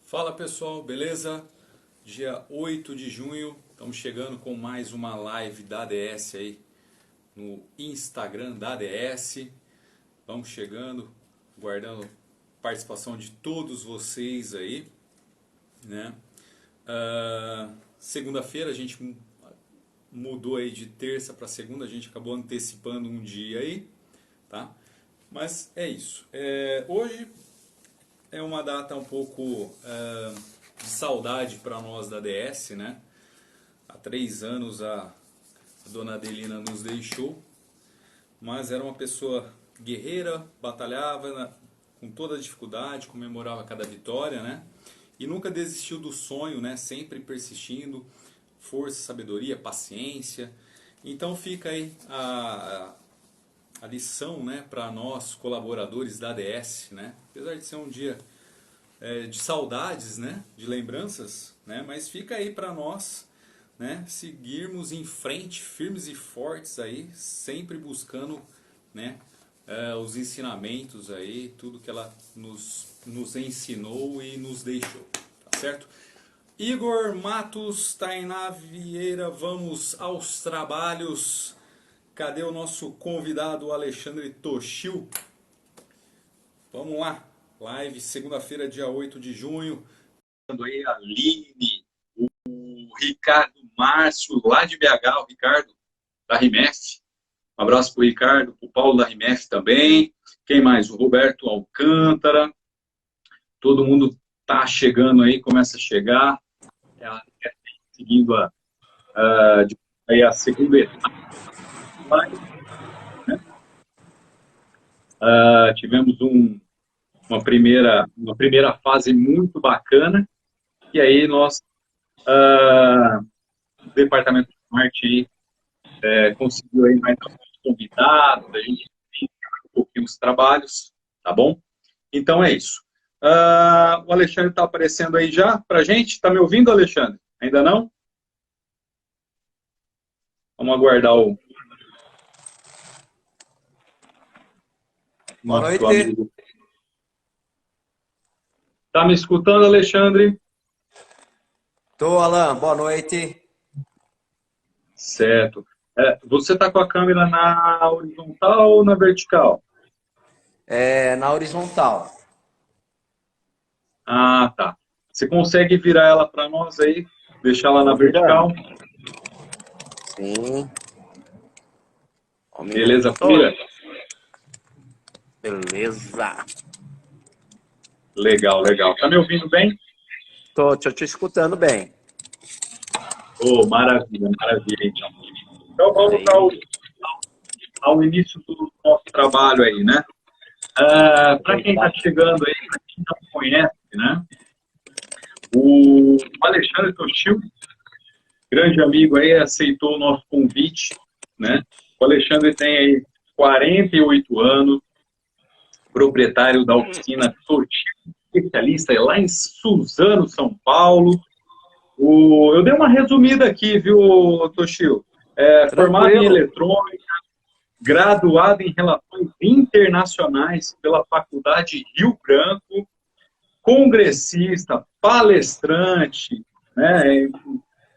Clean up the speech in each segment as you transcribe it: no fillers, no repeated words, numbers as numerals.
Fala pessoal, beleza? Dia 8 de junho, estamos chegando com mais uma live da ADS aí no Instagram da ADS. Vamos chegando, guardando participação de todos vocês aí, né? Segunda-feira a gente mudou aí de terça para segunda, a gente acabou antecipando um dia aí, tá? Mas é isso. Hoje é uma data um pouco de saudade para nós da ADS, né? Há 3 anos a dona Adelina nos deixou, mas era uma pessoa guerreira, batalhava com toda a dificuldade, comemorava cada vitória, né? E nunca desistiu do sonho, né? Sempre persistindo, força, sabedoria, paciência. Então fica aí a lição, né, para nós colaboradores da ADS, né? Apesar de ser um dia de saudades, né, de lembranças, né, mas fica aí para nós, né, seguirmos em frente, firmes e fortes aí, sempre buscando, né, os ensinamentos aí, tudo que ela nos ensinou e nos deixou, tá certo? Igor Matos, Tainá Vieira, vamos aos trabalhos. Cadê o nosso convidado Alexandre Toshio? Vamos lá, live segunda-feira, dia 8 de junho. Aí a Aline, o Ricardo Márcio, lá de BH, o Ricardo da RIMEF. Um abraço para o Ricardo, para o Paulo da RIMEF também. Quem mais? O Roberto Alcântara. Todo mundo tá chegando aí, começa a chegar. Seguindo aí a segunda etapa. Né? Tivemos uma primeira fase muito bacana. E aí nós, o departamento de marketing conseguiu aí mais alguns convidados, a gente tem um pouquinho os trabalhos, tá bom? Então é isso. O Alexandre está aparecendo aí já pra gente. Está me ouvindo, Alexandre? Ainda não? Vamos aguardar o Boa nosso noite. amigo. Está me escutando, Alexandre? Tô, Alan. Boa noite. Certo. Você está com a câmera na horizontal ou na vertical? Na horizontal. Ah, tá. Você consegue virar ela para nós aí? Deixar ela na Tô virando. vertical? Sim. Um Beleza, minuto. Pira? Beleza. Legal, legal. Tá me ouvindo bem? Tô te escutando bem. Oh, maravilha, maravilha, então. Então vamos Aí. ao início do nosso trabalho aí, né? Para quem está Obrigado. chegando aí, para quem não conhece, né? O Alexandre Toshio, grande amigo aí, aceitou o nosso convite, né? O Alexandre tem aí 48 anos, proprietário da oficina Toshio, especialista lá em Suzano, São Paulo. Eu dei uma resumida aqui, viu, Toshio? Formado em Tranquilo. eletrônica, graduado em Relações Internacionais pela Faculdade Rio Branco, congressista, palestrante, né,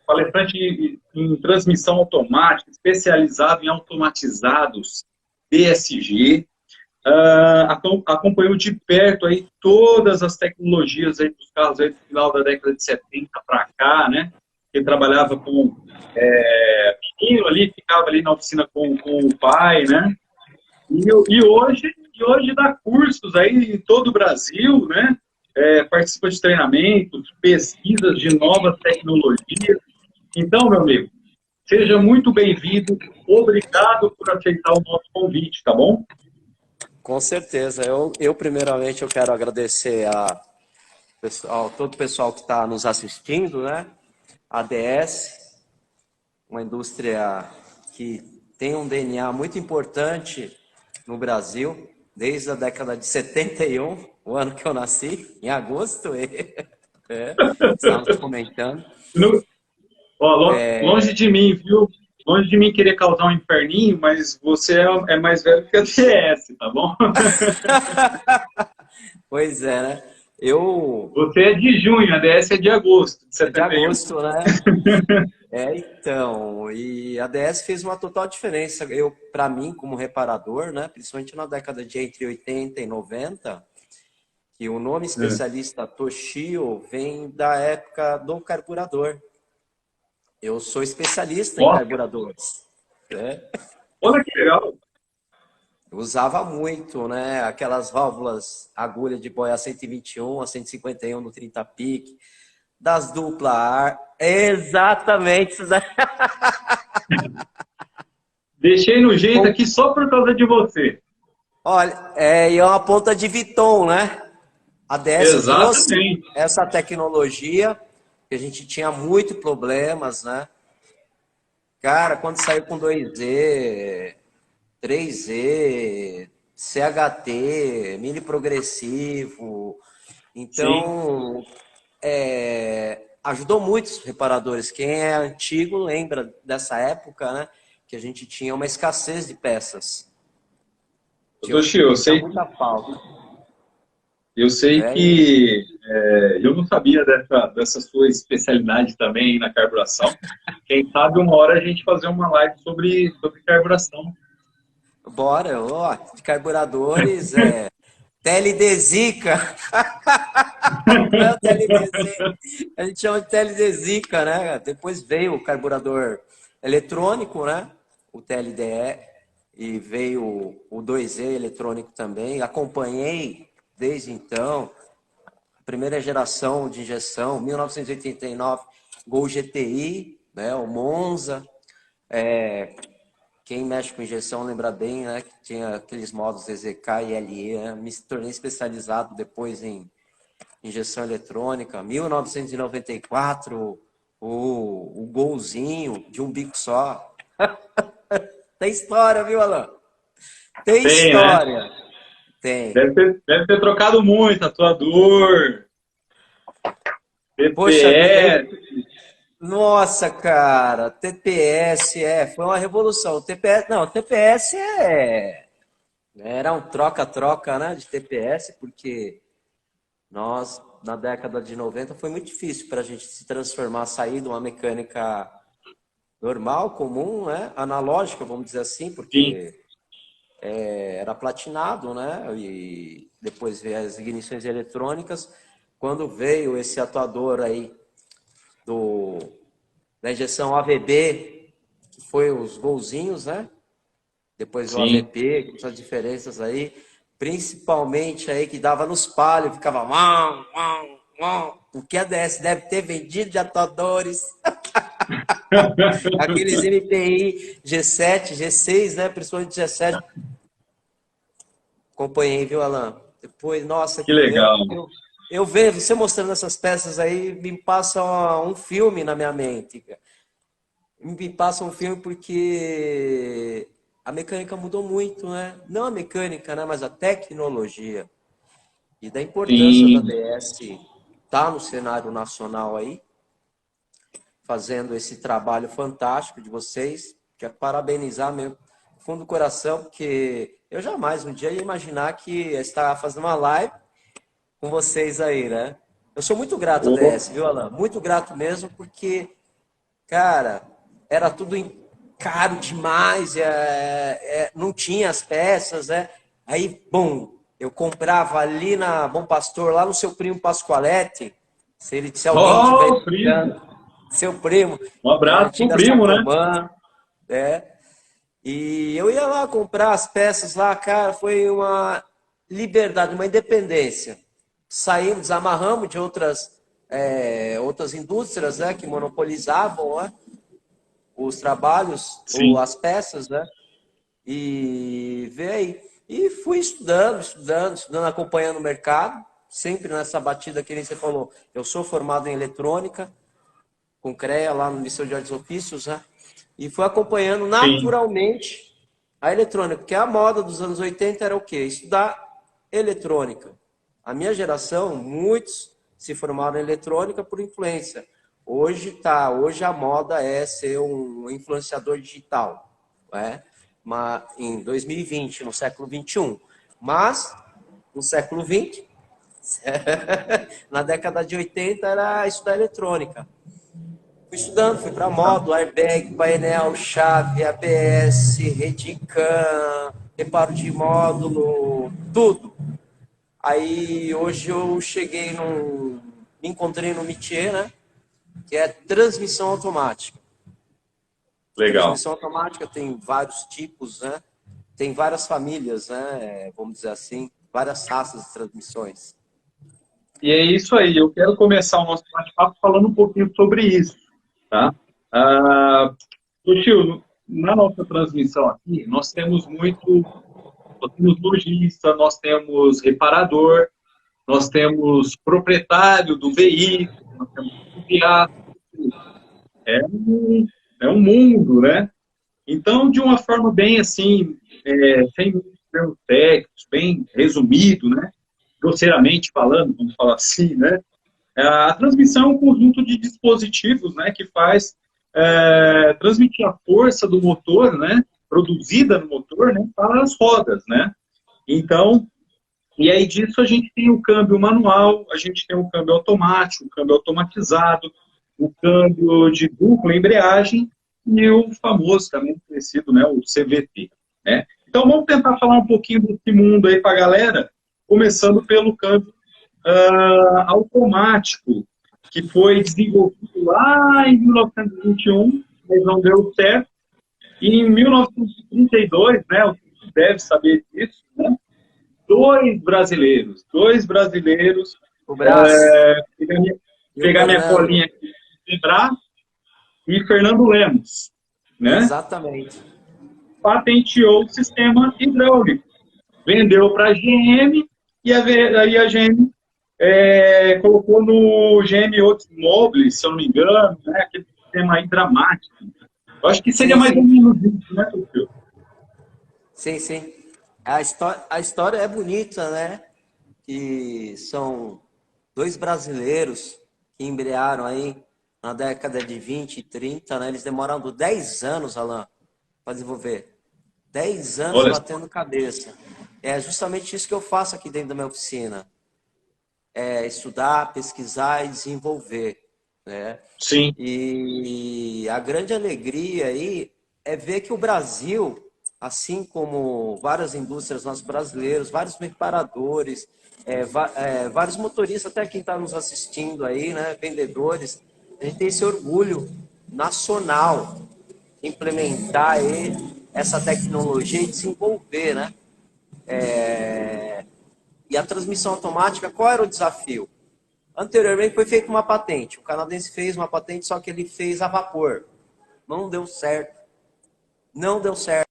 palestrante em transmissão automática, especializado em automatizados DSG, acompanhou de perto aí todas as tecnologias aí dos carros aí do final da década de 70 para cá, né? Ele trabalhava com menino ali, ficava ali na oficina com o pai, né? E hoje dá cursos aí em todo o Brasil, né? Participa de treinamentos, pesquisas de novas tecnologias. Então, meu amigo, seja muito bem-vindo. Obrigado por aceitar o nosso convite, tá bom? Com certeza. Primeiramente, eu quero agradecer todo o pessoal que está nos assistindo, né? A DS, uma indústria que tem um DNA muito importante no Brasil, desde a década de 71, o ano que eu nasci, em agosto, estávamos comentando. Longe de mim, viu? Longe de mim querer causar um inferninho, mas você é mais velho que a DS, tá bom? Pois é, né? Eu, Você é de junho, a DS é de agosto de é de 71. agosto, né? Então, e a DS fez uma total diferença. Eu, para mim, como reparador, né, principalmente na década de entre 80 e 90, que o nome É. especialista Toshio vem da época do carburador. Eu sou especialista em Ó, carburadores, né? olha que legal. Eu usava muito, né, aquelas válvulas agulha de boia 121 a 151 no 30 pique, das dupla ar. Exatamente, isso daí. Deixei no jeito aqui só por causa de você. Olha, e é uma ponta de Viton, né? A DS trouxe Exatamente. essa tecnologia, que a gente tinha muito problemas, né? Cara, quando saiu com 2Z, 3Z, CHT, mini progressivo, Sim. então ajudou muitos reparadores. Quem é antigo lembra dessa época, né? Que a gente tinha uma escassez de peças. Toshio, Sentia muita falta. eu sei Né? que eu não sabia dessa sua especialidade também na carburação. Quem sabe uma hora a gente fazer uma live sobre carburação. Bora, ó, de carburadores, TLD Zica, não é o TLDZ, a gente chama de TLD Zica, né? Depois veio o carburador eletrônico, né? O TLDE, e veio o 2E eletrônico também. Acompanhei desde então, a primeira geração de injeção, 1989, Gol GTI, né? O Monza. Quem mexe com injeção lembra bem, né? Que tinha aqueles modos EZK e LE, né? Me tornei especializado depois em injeção eletrônica. 1994, o golzinho de um bico só. Tem história, viu, Alan? Tem Tem, né? história. Tem. Deve ter trocado muito atuador, Poxa vida, TPS. nossa, cara, TPS, foi uma revolução. O TPS, não, o TPS era um troca-troca, né, de TPS, porque nós, na década de 90, foi muito difícil para a gente se transformar, sair de uma mecânica normal, comum, né? Analógica, vamos dizer assim, Sim, porque era platinado, né? E depois veio as ignições eletrônicas. Quando veio esse atuador aí do, da injeção AVB, que foi os golzinhos, né? Depois o sim. AVP, com essas diferenças aí, principalmente aí que dava nos palhos, ficava uau, uau, uau. O que a DS deve ter vendido de atuadores, aqueles MPI G7, G6, né? Principalmente G7. Acompanhei, viu, Alan? Depois, nossa, Que legal. eu vejo você mostrando essas peças aí, me passa um filme na minha mente, cara. Me passa um filme porque a mecânica mudou muito, né? Não a mecânica, né? Mas a tecnologia. E da importância da Sim, DS estar no cenário nacional aí, fazendo esse trabalho fantástico de vocês. Quero parabenizar mesmo, fundo do coração, porque eu jamais um dia ia imaginar que estar fazendo uma live com vocês aí, né? Eu sou muito grato a ô, DS, viu, Alan? Muito grato mesmo, porque, cara, era tudo caro demais, não tinha as peças, né? Aí, bom, eu comprava ali na Bom Pastor, lá no seu primo Pascoalete, se alguém estiver ó, primo. escutando, seu primo, Um abraço pro antiga primo, né? Sacomã, né? E eu ia lá comprar as peças lá, cara, foi uma liberdade, uma independência. Saímos, desamarramos de outras indústrias, né, que monopolizavam, né, os trabalhos ou Sim, as peças, né? E veio aí. E fui estudando, acompanhando o mercado, sempre nessa batida que nem você falou. Eu sou formado em eletrônica, com CREA lá no Liceu de Artes e Ofícios, né? E fui acompanhando sim, naturalmente a eletrônica, porque a moda dos anos 80 era o quê? Estudar eletrônica. A minha geração, muitos se formaram em eletrônica por influência. Hoje a moda é ser um influenciador digital, né? Em 2020, no século 21. Mas no século 20 Na década de 80 era estudar eletrônica. Fui estudando, fui para módulo, airbag, painel, chave, ABS, Redicam, reparo de módulo, tudo. Aí hoje eu cheguei me encontrei no métier, né? Que é transmissão automática. Legal. Transmissão automática tem vários tipos, né? Tem várias famílias, né? Vamos dizer assim, várias raças de transmissões. E é isso aí, eu quero começar o nosso bate-papo falando um pouquinho sobre isso, tá? Tio, na nossa transmissão aqui, nós temos lojista, nós temos reparador, nós temos proprietário do veículo, nós temos entusiasta, é é um mundo, né? Então, de uma forma bem assim, sem muitos termos técnicos, bem resumido, né? Grosseiramente falando, vamos falar assim, né? A transmissão é um conjunto de dispositivos, né, que faz transmitir a força do motor, né, produzida no motor, né, para as rodas, né. Então, e aí disso a gente tem o câmbio manual, a gente tem o câmbio automático, o câmbio automatizado, o câmbio de dupla embreagem e o famoso, também conhecido, né, o CVT, né. Então, vamos tentar falar um pouquinho desse mundo aí para a galera, começando pelo câmbio automático, que foi desenvolvido lá em 1921, mas não deu certo. E em 1932, né, você deve saber disso, né, dois brasileiros, O Brás pegar minha, e o pegar minha Fernando. colinha aqui, lembrar, e Fernando Lemos, né, Exatamente. patenteou o sistema hidráulico, vendeu para a GM, e aí a GM colocou no GM Outros Móveis, se eu não me engano, né, aquele sistema aí dramático. Eu acho que seria Sim, mais ou sim. menos isso, né, Tokio? Sim, sim. A história é bonita, né? Que são dois brasileiros que embrearam aí na década de 20 e 30, né? Eles demoraram 10 anos, Alan, para desenvolver. 10 anos Olha, batendo cabeça. É justamente isso que eu faço aqui dentro da minha oficina. É estudar, pesquisar e desenvolver, né? sim, E a grande alegria aí é ver que o Brasil, assim como várias indústrias, nós brasileiros, vários reparadores, vários motoristas, até quem está nos assistindo aí, né, vendedores, a gente tem esse orgulho nacional de implementar aí essa tecnologia e desenvolver, né? E a transmissão automática, qual era o desafio? Anteriormente foi feita uma patente. O canadense fez uma patente, só que ele fez a vapor. Não deu certo. Não deu certo.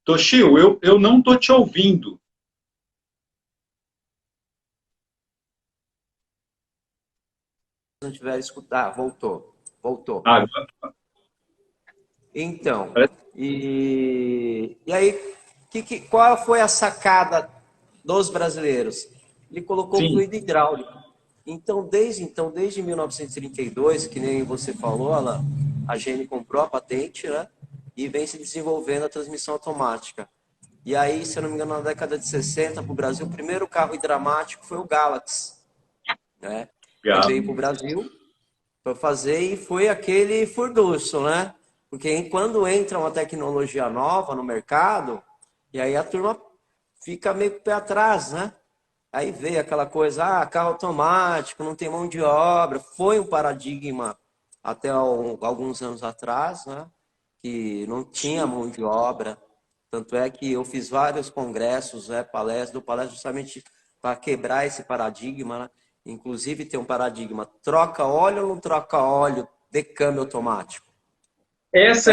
Toshio, eu não estou te ouvindo. Se não tiver escutar, voltou. Voltou. Ah, Então, parece e aí, qual foi a sacada dos brasileiros? Ele colocou sim, fluido hidráulico. Desde 1932, que nem você falou, Alan, a GM comprou a patente, né? E vem se desenvolvendo a transmissão automática. E aí, se eu não me engano, na década de 60, para o Brasil, o primeiro carro hidráulico foi o Galaxy, né? Ele obrigado. veio para o Brasil para fazer e foi aquele furdunço, né? Porque quando entra uma tecnologia nova no mercado, e aí a turma fica meio com o pé atrás, né? Aí veio aquela coisa, carro automático, não tem mão de obra. Foi um paradigma até alguns anos atrás, né? Que não tinha mão de obra. Tanto é que eu fiz vários congressos, né, palestras justamente para quebrar esse paradigma, né? Inclusive tem um paradigma, troca óleo ou não troca óleo de câmbio automático? Essa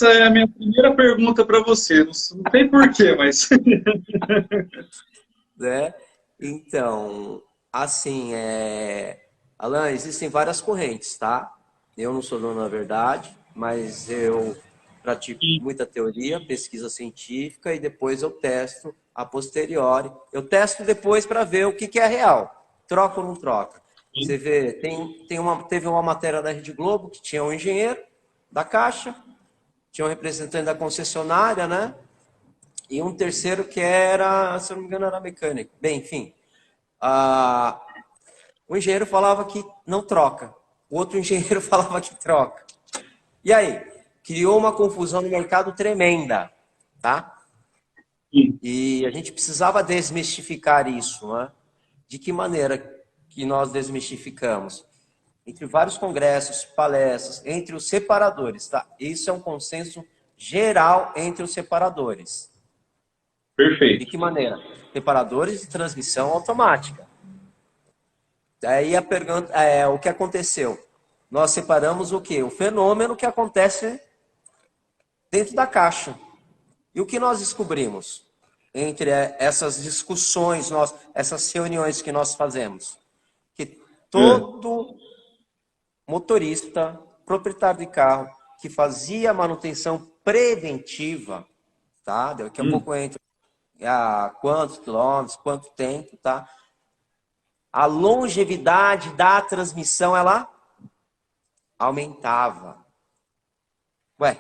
é a minha primeira pergunta para você. Não sei porquê, mas. Né? Então, assim, Alan, existem várias correntes, tá? Eu não sou dono da verdade, mas eu pratico muita teoria, pesquisa científica e depois eu testo a posteriori. Eu testo depois para ver o que é real. Troca ou não troca? Você vê, teve uma matéria da Rede Globo que tinha um engenheiro da Caixa, tinha um representante da concessionária, né? E um terceiro que era, se eu não me engano, era mecânico. Bem, enfim. O engenheiro falava que não troca. O outro engenheiro falava que troca. E aí? Criou uma confusão no mercado tremenda, tá? Sim. E a gente precisava desmistificar isso, né? De que maneira que nós desmistificamos? Entre vários congressos, palestras, entre os separadores, tá? Isso é um consenso geral entre os separadores. De Perfeito. que maneira? Separadores de transmissão automática. Aí a pergunta é o que aconteceu? Nós separamos o quê? O fenômeno que acontece dentro da caixa. E o que nós descobrimos entre essas discussões, essas reuniões que nós fazemos? Que todo motorista, proprietário de carro, que fazia manutenção preventiva, tá? Daqui a pouco eu entro a quantos quilômetros, quanto tempo, tá? A longevidade da transmissão, ela aumentava. Ué,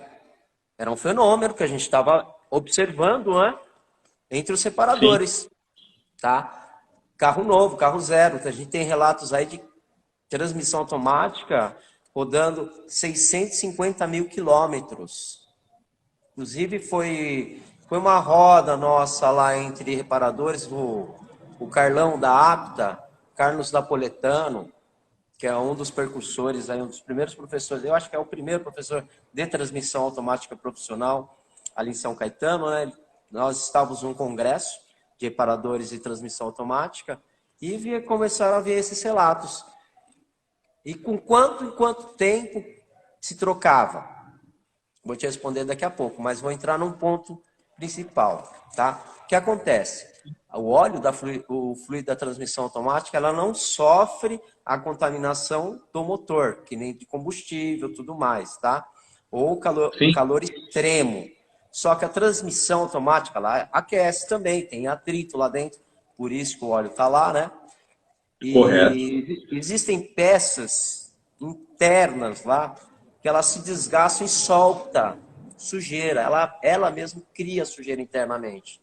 era um fenômeno que a gente estava observando, né? Entre os Sim. separadores, tá? Carro novo, carro zero, a gente tem relatos aí de transmissão automática rodando 650 mil quilômetros. Inclusive foi uma roda nossa lá entre reparadores, o Carlão da Apta, Carlos Napoletano, que é um dos percursores, aí, um dos primeiros professores, eu acho que é o primeiro professor de transmissão automática profissional ali em São Caetano, né? Nós estávamos num congresso de reparadores de transmissão automática e começaram a ver esses relatos. E em quanto tempo se trocava? Vou te responder daqui a pouco, mas vou entrar num ponto principal, tá? O que acontece? O óleo o fluido da transmissão automática, ela não sofre a contaminação do motor, que nem de combustível, tudo mais, tá? Ou Sim. calor extremo. Só que a transmissão automática, ela aquece também, tem atrito lá dentro, por isso que o óleo tá lá, né? Correto. E existem peças internas lá que ela se desgastam e solta sujeira. Ela mesma cria sujeira internamente.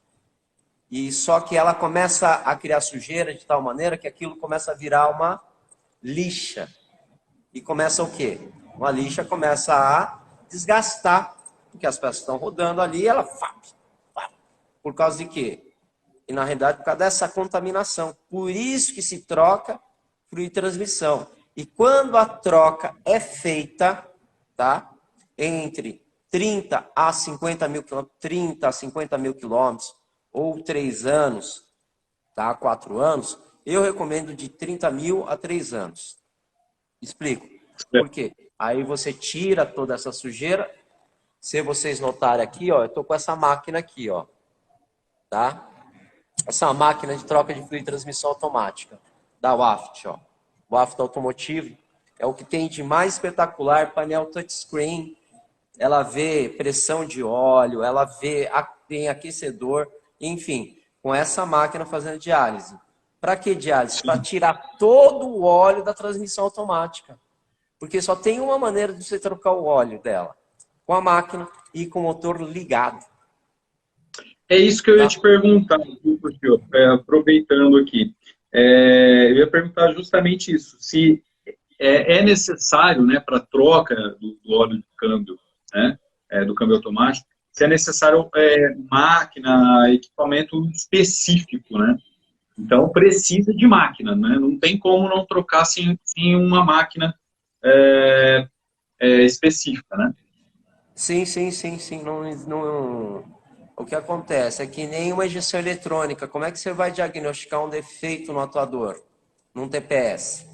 E só que ela começa a criar sujeira de tal maneira que aquilo começa a virar uma lixa. E começa o quê? Uma lixa começa a desgastar, porque as peças estão rodando ali e ela... Por causa de quê? E na realidade, por causa dessa contaminação. Por isso que se troca fluido de transmissão. E quando a troca é feita, tá? Entre 30 a 50 mil quilômetros, 30 a 50 mil quilômetros, ou 3 anos, tá? 4 anos, eu recomendo de 30 mil a 3 anos. Explico. Por quê? Aí você tira toda essa sujeira. Se vocês notarem aqui, ó, eu tô com essa máquina aqui, ó. Tá? Essa máquina de troca de fluido de transmissão automática da WAFT, ó. WAFT automotivo é o que tem de mais espetacular, painel touchscreen. Ela vê pressão de óleo, ela tem aquecedor, enfim, com essa máquina fazendo diálise. Para que diálise? Para tirar todo o óleo da transmissão automática. Porque só tem uma maneira de você trocar o óleo dela, com a máquina e com o motor ligado. É isso que eu ia te perguntar, aproveitando aqui. Eu ia perguntar justamente isso, se é necessário, né, para a troca do óleo de câmbio, né, do câmbio automático, se é necessário máquina, equipamento específico, né? Então, precisa de máquina, né? Não tem como não trocar sem uma máquina específica, né? Sim, sim, sim, sim. O que acontece é que nem uma injeção eletrônica. Como é que você vai diagnosticar um defeito no atuador? Num TPS?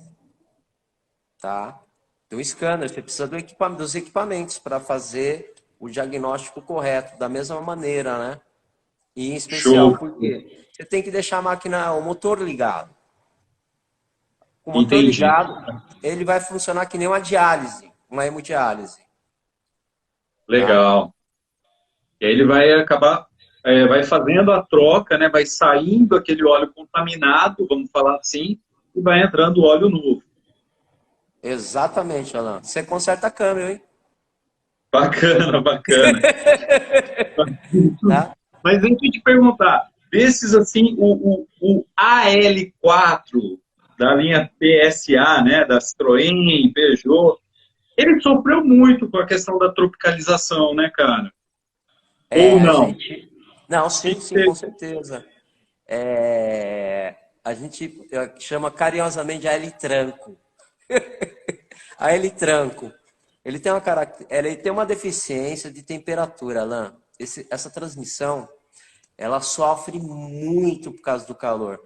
Tá? Do scanner, você precisa dos equipamentos para fazer o diagnóstico correto, da mesma maneira, né? E em especial, Show. porque você tem que deixar a máquina, o motor ligado. Com o motor Entendi. ligado, ele vai funcionar que nem uma diálise, uma hemodiálise. Tá? Legal. E aí ele vai acabar, vai fazendo a troca, né? Vai saindo aquele óleo contaminado, vamos falar assim, e vai entrando óleo novo. Exatamente, Alan. Você conserta câmbio, hein? Bacana, bacana. Tá? Mas deixa eu te perguntar, desses assim, o AL4 da linha PSA, né, da Citroën, Peugeot, ele sofreu muito com a questão da tropicalização, né, cara? Ou A não? gente. Não, sim, Que sim, com certeza. A gente chama carinhosamente de L-tranco. A L-tranco. Ele tem uma deficiência de temperatura, Alan. Essa transmissão, ela sofre muito por causa do calor.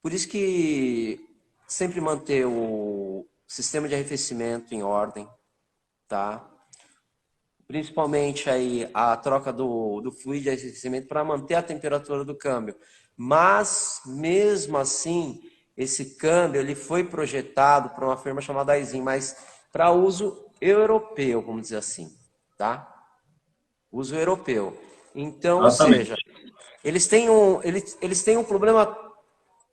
Por isso que sempre manter o sistema de arrefecimento em ordem, tá? Principalmente aí a troca do fluido de arrefecimento para manter a temperatura do câmbio. Mas, mesmo assim, esse câmbio ele foi projetado para uma firma chamada Aisin, mas para uso europeu, vamos dizer assim, tá? Uso europeu. Então, ou seja, exatamente. eles têm um problema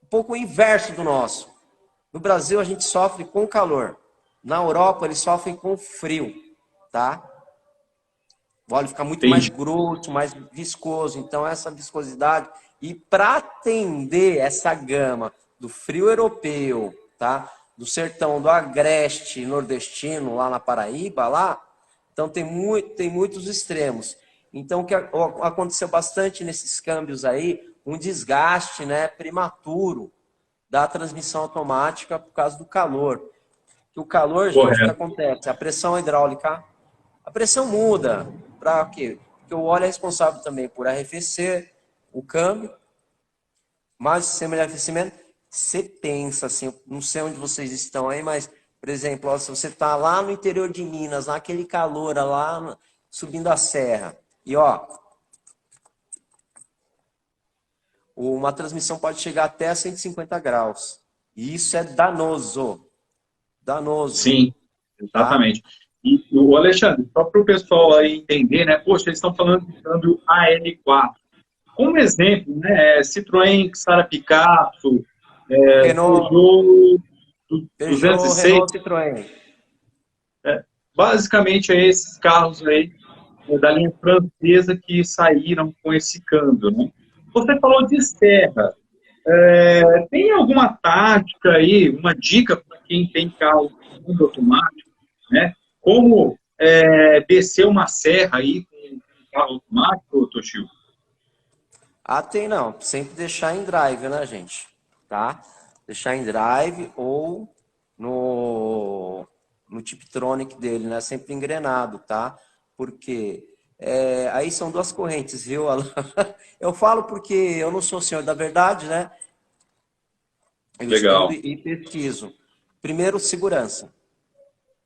um pouco inverso do nosso. No Brasil, a gente sofre com calor. Na Europa, eles sofrem com frio, tá? O óleo fica muito mais Entendi. grosso, mais viscoso. Então, essa viscosidade. E para atender essa gama do frio europeu, tá? Do sertão do agreste nordestino, lá na Paraíba, lá, então tem muitos extremos. Então, o que aconteceu bastante nesses câmbios aí, um desgaste, né, prematuro da transmissão automática por causa do calor. Que o calor, gente, o que Correto. acontece? A pressão hidráulica, a pressão muda. Para quê? Porque o óleo é responsável também por arrefecer o câmbio, mas o sistema de arrefecimento, você pensa assim, não sei onde vocês estão aí, mas, por exemplo, ó, se você está lá no interior de Minas, naquele calor, lá subindo a serra, e ó, uma transmissão pode chegar até a 150 graus. E isso é danoso, danoso, Sim, tá? exatamente. E o Alexandre, só para o pessoal aí entender, né? Poxa, eles estão falando de câmbio AL4. Como exemplo, né? Citroën, Xara Picasso, Renault, Peugeot Peugeot, 206, Renault, Citroën. basicamente é esses carros aí da linha francesa que saíram com esse câmbio, né? Você falou de serra. Tem alguma tática aí, uma dica para quem tem carro com câmbio automático, né? Como descer uma serra aí com um carro automático, Toshio? Ah, tem não. Sempre deixar em drive, né, gente? Tá? Deixar em drive ou no Tiptronic dele, né? Sempre engrenado, tá? Porque aí são duas correntes, viu, Alan? Eu falo porque eu não sou senhor da verdade, né? Eu estudo Legal. e pesquiso. Primeiro, segurança,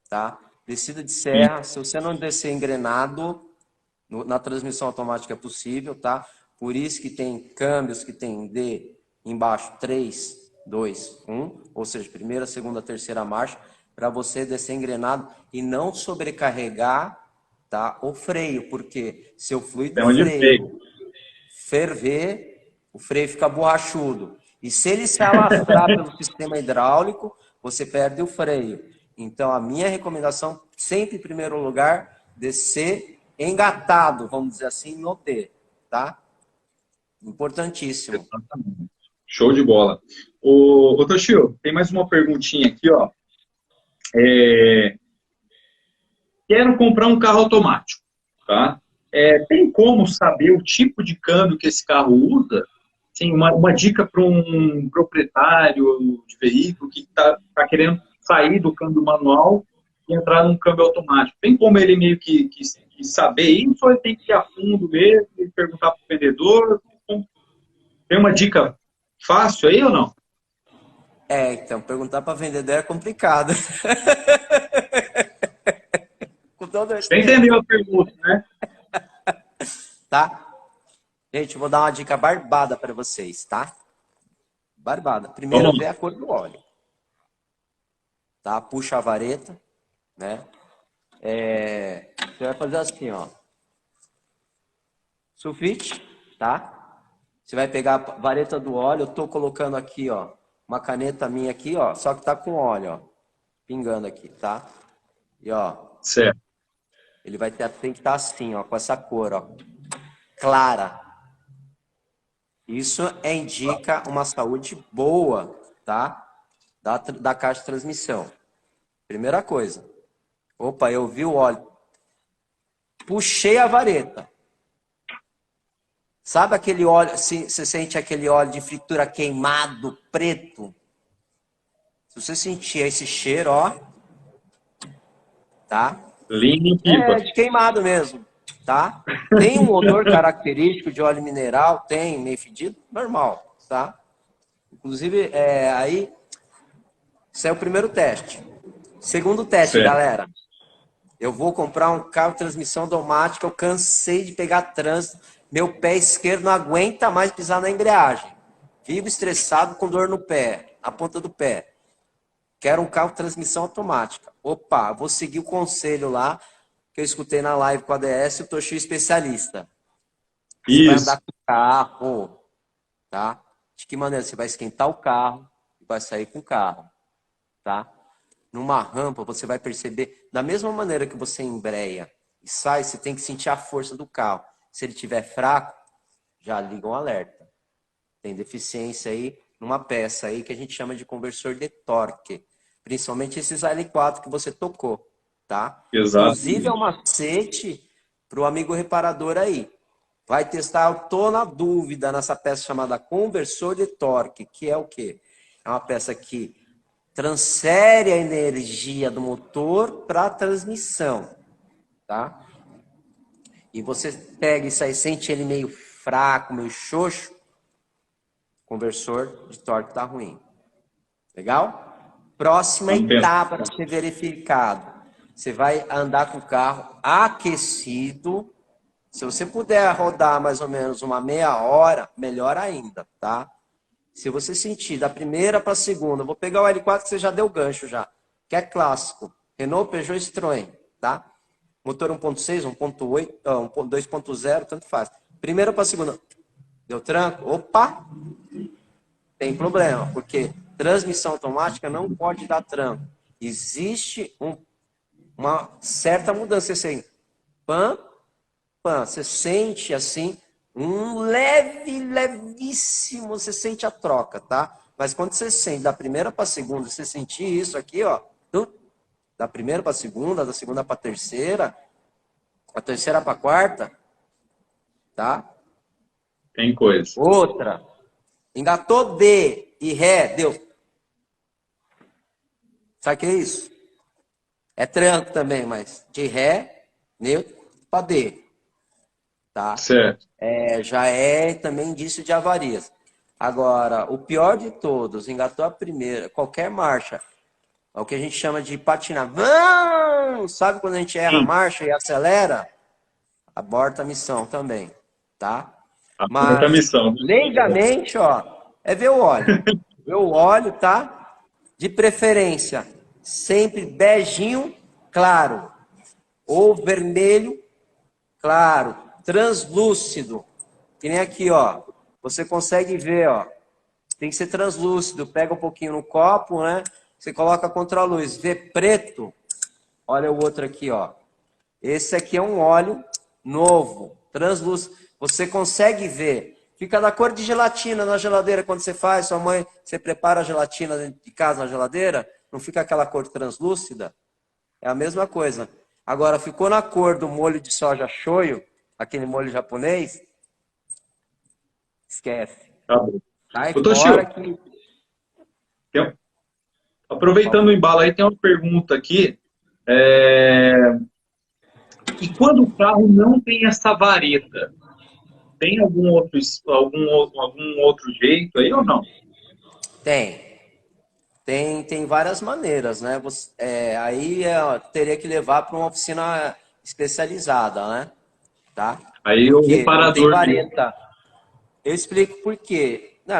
tá? Descida de Sim. serra, se você não descer engrenado, na transmissão automática é possível, tá? Por isso que tem câmbios que tem D embaixo 3, 2, 1, ou seja, primeira, segunda, terceira marcha, para você descer engrenado e não sobrecarregar, tá? O freio, porque se o fluido do Sistema de freio. freio ferver, o freio fica borrachudo. E se ele se alastrar pelo sistema hidráulico, você perde o freio. Então, a minha recomendação, sempre em primeiro lugar, descer engatado, vamos dizer assim, no T, tá? Importantíssimo. Exatamente. Show de bola. Ô Toshio, tem mais uma perguntinha aqui, ó. Quero comprar um carro automático, tá? Tem como saber o tipo de câmbio que esse carro usa? Sim, uma dica para um proprietário de veículo que está querendo sair do câmbio manual e entrar num câmbio automático. Tem como ele meio que saber isso ou ele tem que ir a fundo mesmo e perguntar para o vendedor? Tem uma dica fácil aí ou não? Então, perguntar para vendedor é complicado. Com todo Você entendeu respeito, a pergunta, né? tá? Gente, eu vou dar uma dica barbada para vocês, tá? Barbada. Primeiro, Vamos vê lá. a cor do óleo, tá? Puxa a vareta, né? Você vai fazer assim, ó. Sulfite, tá? Você vai pegar a vareta do óleo, eu tô colocando aqui, ó, uma caneta minha aqui, ó, só que tá com óleo, ó. pingando aqui, tá? E ó, Certo. ele vai ter, tem que estar assim, ó, com essa cor, ó, clara. Isso indica uma saúde boa, tá? Da caixa de transmissão. Primeira coisa. Opa, eu vi o óleo. Puxei a vareta. Sabe aquele óleo, se você sente aquele óleo de fritura queimado, preto? Se você sentir esse cheiro, ó, tá? Linha e É pipa. de queimado mesmo, tá? Tem um odor característico de óleo mineral, tem, meio fedido, normal, tá? Inclusive, aí, esse é o primeiro teste. Segundo teste, Certo. galera. Eu vou comprar um carro de transmissão automática, eu cansei de pegar trânsito, meu pé esquerdo não aguenta mais pisar na embreagem. Vivo estressado com dor no pé, na ponta do pé. Quero um carro de transmissão automática. Opa, vou seguir o conselho lá, que eu escutei na live com a DS, o Toshio especialista. Você vai andar Isso. com o carro, tá? De que maneira? Você vai esquentar o carro e vai sair com o carro, tá? Numa rampa, você vai perceber, da mesma maneira que você embreia e sai, você tem que sentir a força do carro. Se ele estiver fraco, já liga um alerta. Tem deficiência aí numa peça aí que a gente chama de conversor de torque. Principalmente esses L4 que você tocou, tá? Inclusive é um Exatamente. macete para o amigo reparador aí. Vai testar, eu tô na dúvida nessa peça chamada conversor de torque, que é o quê? É uma peça que transfere a energia do motor para a transmissão, tá? E você pega isso aí, sente ele meio fraco, meio xoxo, o conversor de torque tá ruim. Legal? Próxima Vamos pensar. etapa para ser verificado. Você vai andar com o carro aquecido. Se você puder rodar mais ou menos uma meia hora, melhor ainda, tá? Se você sentir da primeira para a segunda, vou pegar o L4 que você já deu gancho já, que é clássico. Renault, Peugeot, Citroën, tá? Motor 1.6, 1.8, 2.0, tanto faz. Primeira para a segunda, deu tranco? Opa! Tem problema, porque transmissão automática não pode dar tranco. Existe uma certa mudança, assim, pam, pam, você sente assim, um levíssimo, você sente a troca, tá? Mas quando você sente da primeira para a segunda, você sentir isso aqui, ó, da primeira para a segunda, da segunda para a terceira para a quarta, tá? Tem coisa. Outra, engatou D e Ré, deu. Sabe o que é isso? É tranco também, mas de Ré, neutro, para D, tá? Certo. Já é também indício de avarias. Agora, o pior de todos, engatou a primeira, qualquer marcha, é o que a gente chama de patinar. Sabe quando a gente erra a Sim. marcha e acelera? Aborta a missão também, tá? A quarta Mas, missão. leigamente, ó, é ver o óleo. Ver o óleo, tá? De preferência, sempre beijinho claro, ou vermelho claro, translúcido. Que nem aqui, ó. Você consegue ver, ó. Tem que ser translúcido. Pega um pouquinho no copo, né? Você coloca contra a luz. Vê preto. Olha o outro aqui, ó. Esse aqui é um óleo novo, translúcido. Você consegue ver. Fica da cor de gelatina na geladeira quando você faz. Sua mãe, você prepara a gelatina dentro de casa na geladeira. Não fica aquela cor translúcida? É a mesma coisa. Agora, ficou na cor do molho de soja shoyu, aquele molho japonês, esquece. Tá bom. Sai Ô, fora Toshio, que... Por aproveitando o favor. embalo aí, tem uma pergunta aqui. É, E quando o carro não tem essa vareta, tem algum outro jeito aí ou não? Tem. Tem várias maneiras, né? Ó, teria que levar para uma oficina especializada, né? Tá? Aí o Porque não tem reparador mesmo. vareta. Eu explico por quê. Não,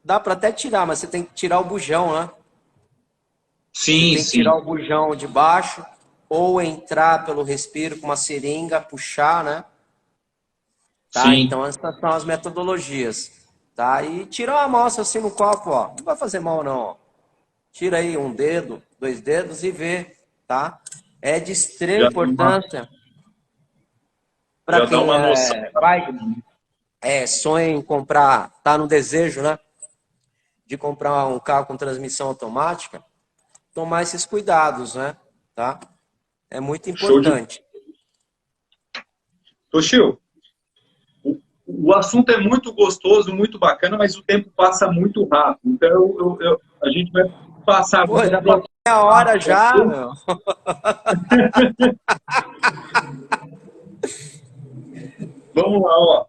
dá para até tirar, mas você tem que tirar o bujão, né? Você Sim, tem que tirar sim, o bujão de baixo ou entrar pelo respiro com uma seringa, puxar, né? Tá? sim. Então essas são as metodologias, tá? E tirar uma amostra assim no copo, ó. Não vai fazer mal não, ó. Tira aí um dedo, dois dedos e vê, tá? É de extrema Já dá uma, importância para já dá quem uma noção. sonha em comprar, tá no desejo, né? De comprar um carro com transmissão automática, tomar esses cuidados, né? Tá? É muito Show de... importante. Toshio, o assunto é muito gostoso, muito bacana, mas o tempo passa muito rápido. Então, a gente vai passar Pô, agora já para o passou meia hora já, próximo. meu. Vamos lá, ó.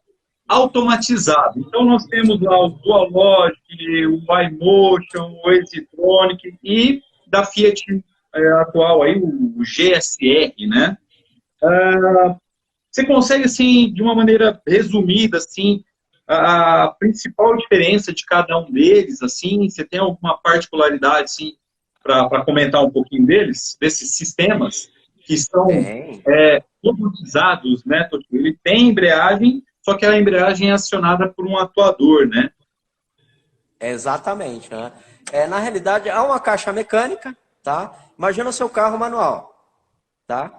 Automatizado. Então, nós temos lá o Dualogic, o iMotion, o Easytronic e da Fiat atual aí, o GSR, né? Você consegue, assim, de uma maneira resumida, assim, a principal diferença de cada um deles, assim? Você tem alguma particularidade, assim, para comentar um pouquinho deles, desses sistemas que são Tem. automatizados, né, Totio? Ele tem embreagem, só que a embreagem é acionada por um atuador, né? Exatamente, né? Na realidade, há uma caixa mecânica, tá? Imagina o seu carro manual, tá?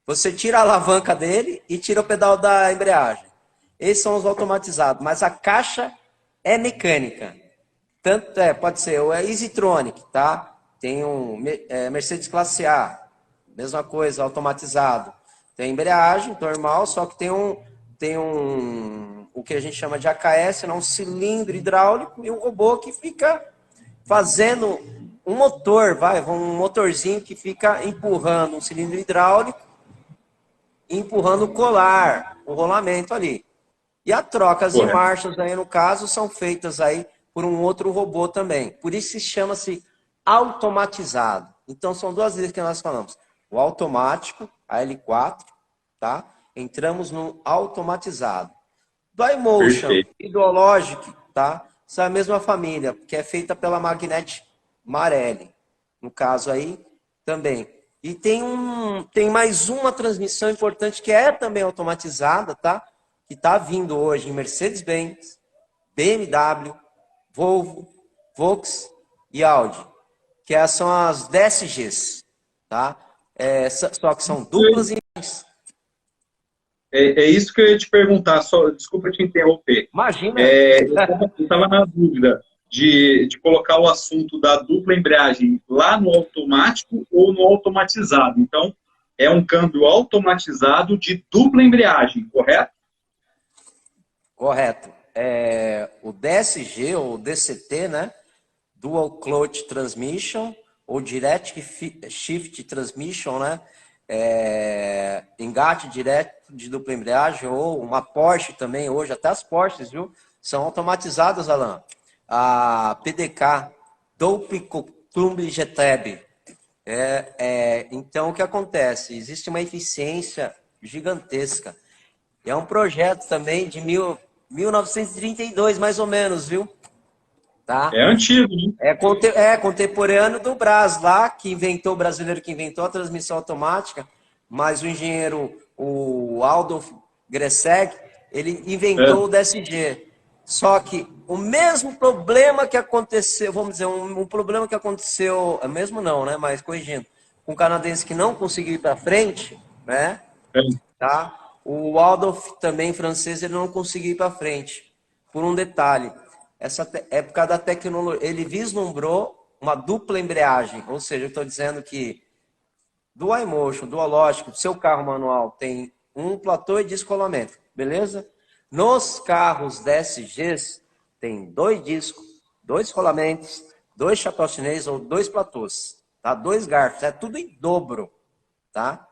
Você tira a alavanca dele e tira o pedal da embreagem. Esses são os automatizados, mas a caixa é mecânica. Tanto pode ser o Easytronic, tá? Tem um Mercedes Classe A, mesma coisa, automatizado. Tem embreagem normal, só que tem um o que a gente chama de AKS, né? Um cilindro hidráulico e um robô que fica fazendo um motor, um motorzinho que fica empurrando um cilindro hidráulico e empurrando o colar, o rolamento ali. E as trocas de Correto. marchas aí, no caso, são feitas aí por um outro robô também. Por isso se chama-se automatizado. Então, são duas vezes que nós falamos. O automático, a L4, tá? Entramos no automatizado. Do iMotion Perfeito. e do Logic, tá? São a mesma família, que é feita pela Magneti Marelli. No caso aí, também. E tem mais uma transmissão importante que é também automatizada, tá? Que está vindo hoje em Mercedes-Benz, BMW, Volvo, Volks e Audi, que são as DSGs, tá? Só que são duplas e É isso que eu ia te perguntar, só, desculpa te interromper. imagina. Eu estava na dúvida de colocar o assunto da dupla embreagem lá no automático ou no automatizado. Então, é um câmbio automatizado de dupla embreagem, correto? Correto. O DSG ou DCT, né? Dual Clutch Transmission ou Direct Shift Transmission, né? Engate direto de dupla embreagem ou uma Porsche também hoje, até as Porsches, viu? São automatizadas, Alan. A PDK, Dope Tumble GTEB. Então, o que acontece? Existe uma eficiência gigantesca. É um projeto também de 1932, mais ou menos, viu? Tá? É antigo, né? Contemporâneo do Brás lá, que inventou, o brasileiro que inventou a transmissão automática, mas o engenheiro, o Adolf Gresseg, ele inventou o É. DSG. Só que o mesmo problema que aconteceu, vamos dizer, um problema que aconteceu, mesmo não, né, mas corrigindo, com um canadense que não conseguiu ir para frente, né, É. tá? O Waldorf, também francês, ele não conseguiu ir para frente. Por um detalhe, época da tecnologia, ele vislumbrou uma dupla embreagem, ou seja, eu estou dizendo que do iMotion, do Hologic, do seu carro manual tem um platô e descolamento, beleza? Nos carros DSGs tem dois discos, dois rolamentos, dois chapéus chineses ou dois platôs, tá? Dois garfos, é tudo em dobro, tá?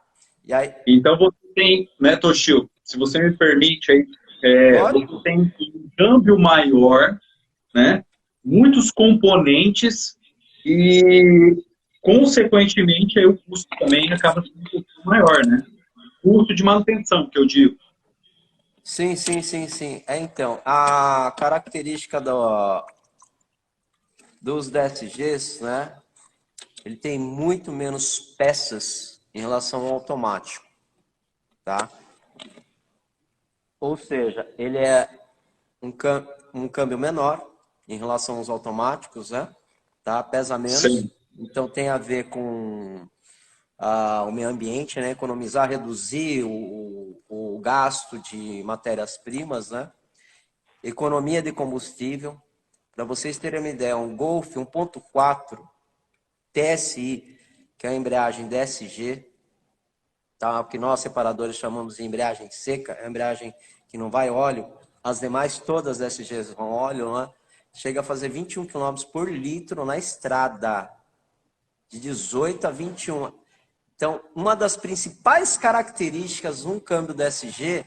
E aí, Então, você tem, né, Toshio, se você me permite, aí, você lógico. tem um câmbio maior, né, muitos componentes e, consequentemente, aí o custo também acaba sendo um pouquinho maior, né? Custo de manutenção, que eu digo. Sim, sim, sim, sim. Então, a característica dos DSGs, né? Ele tem muito menos peças em relação ao automático, tá? Ou seja, ele é um câmbio menor em relação aos automáticos, né? Tá? Pesa menos. Sim. Então tem a ver com o meio ambiente, né? Economizar, reduzir o gasto de matérias-primas, né? Economia de combustível. Para vocês terem uma ideia, um Golf 1.4 TSI, que é a embreagem DSG, tá? O que nós separadores chamamos de embreagem seca, é a embreagem que não vai óleo. As demais, todas as DSGs vão óleo, né? Chega a fazer 21 km por litro na estrada, de 18 a 21. Então, uma das principais características de um câmbio DSG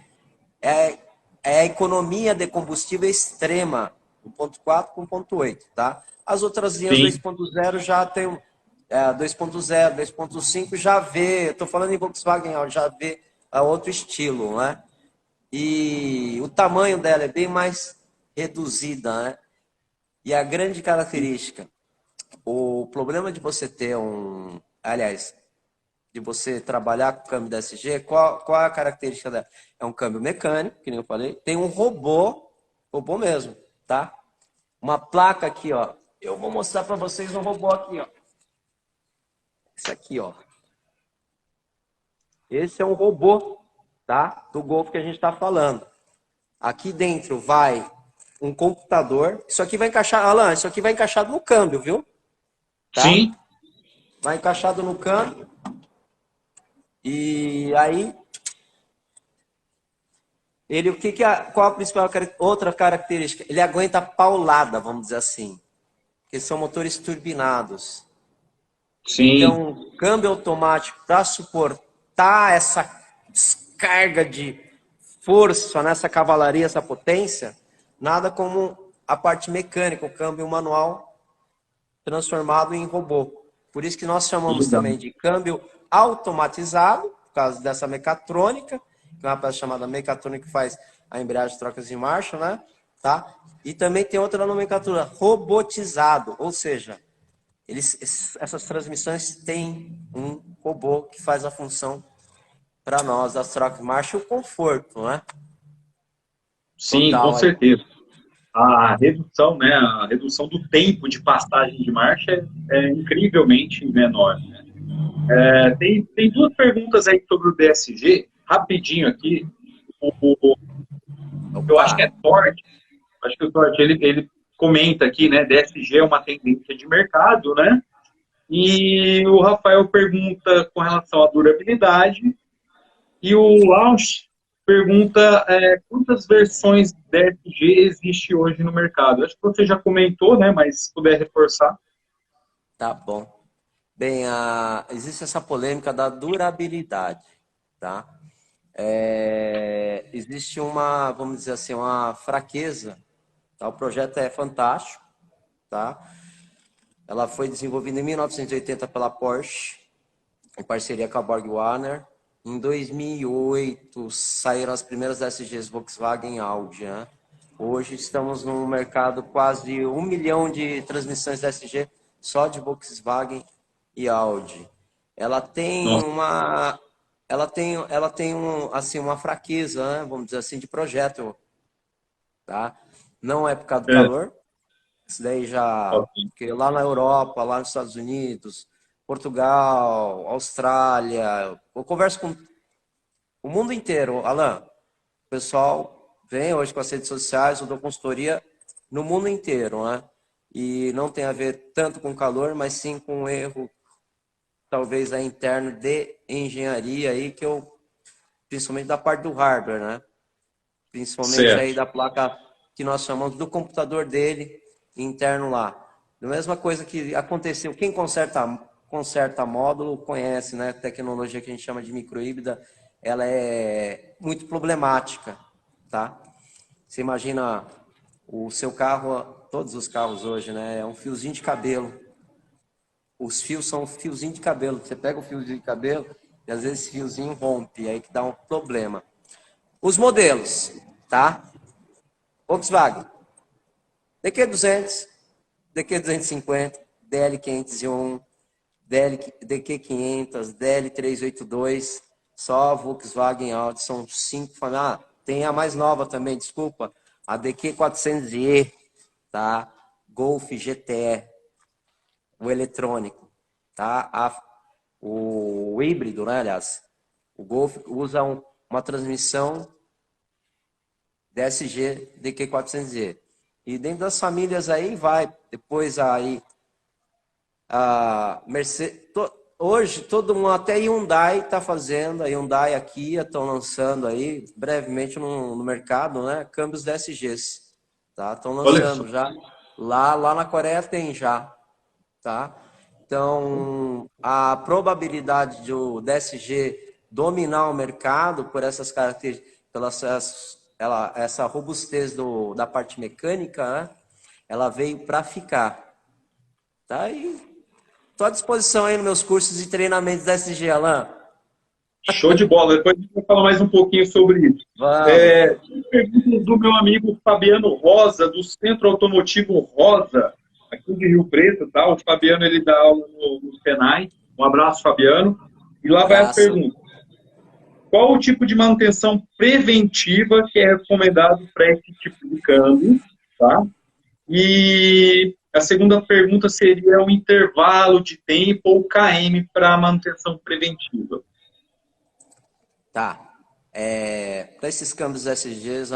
é a economia de combustível extrema, 1.4 com 1.8, tá? As outras linhas Sim. 2.0 já tem 2.0, 2.5 já vê, estou falando em Volkswagen, já vê outro estilo, né? E o tamanho dela é bem mais reduzida, né? E a grande característica, o problema de você ter aliás, de você trabalhar com câmbio DSG, qual é a característica dela? É um câmbio mecânico, que nem eu falei, tem um robô mesmo, tá? Uma placa aqui, ó. Eu vou mostrar para vocês um robô aqui, ó. Esse aqui, ó. Esse é um robô, tá? Do Golf que a gente está falando. Aqui dentro vai um computador. Isso aqui vai encaixar, Alan, isso aqui vai encaixado no câmbio, viu? Tá? Sim. Vai encaixado no câmbio. E aí, ele, qual a principal outra característica? Ele aguenta paulada, vamos dizer assim. Porque são motores turbinados. Sim. Então, câmbio automático para suportar essa descarga de força nessa cavalaria, essa potência, nada como a parte mecânica, o câmbio manual transformado em robô. Por isso que nós chamamos também de câmbio automatizado, por causa dessa mecatrônica, que é uma peça chamada mecatrônica que faz a embreagem de trocas de marcha, né? Tá? E também tem outra nomenclatura, robotizado, ou seja, essas transmissões têm um robô que faz a função para nós das trocas de marcha e o conforto, né? Sim, com Total aí. certeza. A redução, né, a redução do tempo de passagem de marcha é incrivelmente menor. Tem duas perguntas aí sobre o DSG, rapidinho aqui. Eu acho que Opa! é Torte, acho que o Torte, ele comenta aqui, né, DSG é uma tendência de mercado, né? E o Rafael pergunta com relação à durabilidade, e o Launch pergunta quantas versões DSG existe hoje no mercado. Acho que você já comentou, né, mas se puder reforçar. Tá bom. Bem, existe essa polêmica da durabilidade, tá? Existe uma, vamos dizer assim, uma fraqueza. Tá? O projeto é fantástico, tá? Ela foi desenvolvida em 1980 pela Porsche, em parceria com a Borg Warner. Em 2008 saíram as primeiras SGs Volkswagen e Audi, né? Hoje estamos num mercado quase 1 milhão de transmissões SG só de Volkswagen e Audi. Ela tem Nossa. assim uma fraqueza, né? Vamos dizer assim, de projeto, tá? Não é por causa do É, calor. Isso daí já, ok. porque lá na Europa, lá nos Estados Unidos, Portugal, Austrália, eu converso com o mundo inteiro, Alan. O pessoal vem hoje com as redes sociais, eu dou consultoria no mundo inteiro, né? E não tem a ver tanto com calor, mas sim com um erro, talvez interno de engenharia aí, principalmente da parte do hardware, né? Principalmente aí Certo. da placa que nós chamamos do computador dele interno lá. A mesma coisa que aconteceu, quem conserta módulo conhece, né? A tecnologia que a gente chama de microhíbrida, ela é muito problemática, tá? Você imagina o seu carro, todos os carros hoje, né? É um fiozinho de cabelo. Os fios são um fiozinho de cabelo. Você pega o fiozinho de cabelo e às vezes esse fiozinho rompe, aí que dá um problema. Os modelos, tá? Volkswagen, DQ200, DQ250, DL501, DQ500, DL382, só Volkswagen Audi, são 5 famílias. Tem a mais nova também, desculpa, a DQ400E, tá? Golf GTE, o eletrônico. tá? O híbrido, né, aliás, o Golf usa uma transmissão DSG DQ400Z. E dentro das famílias aí vai, depois aí, a Mercedes, hoje todo mundo, até Hyundai está fazendo, a Hyundai aqui estão lançando aí, brevemente no mercado, né, câmbios DSGs, tá? Estão Olha só. lançando já, lá na Coreia tem já, tá? Então, a probabilidade de o DSG dominar o mercado por essas características, essa robustez da parte mecânica, né? Ela veio para ficar. Tá aí. Estou à disposição aí nos meus cursos de treinamento da SG, Alan. Show de bola. Depois a gente vai falar mais um pouquinho sobre isso. Vamos. Perguntas do meu amigo Fabiano Rosa, do Centro Automotivo Rosa, aqui de Rio Preto, tá? O Fabiano, ele dá aula no Senai. Um abraço, Fabiano. E lá vai as Abraço. perguntas. Qual o tipo de manutenção preventiva que é recomendado para esse tipo de câmbio, tá? E a segunda pergunta seria o intervalo de tempo ou KM para manutenção preventiva. Tá. Para esses câmbios SGs,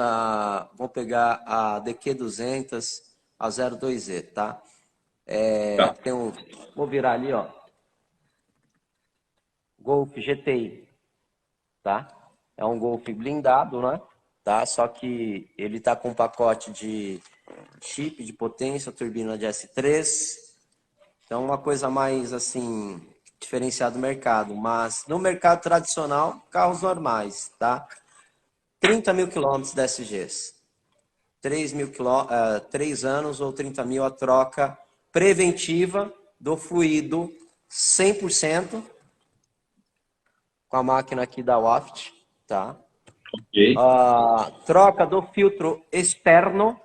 vou pegar a DQ200 a 02Z, tá? Tá. Vou virar ali, ó. Golf GTI, tá? É um Golf blindado, né? Tá? Só que ele tá com um pacote de chip de potência, turbina de S3. Então, uma coisa mais, assim, diferenciada do mercado. Mas, no mercado tradicional, carros normais, tá? 30 mil quilômetros de SGs. 3 anos ou 30 mil a troca preventiva do fluido 100% com a máquina aqui da Waft, tá? Ok. Troca do filtro externo.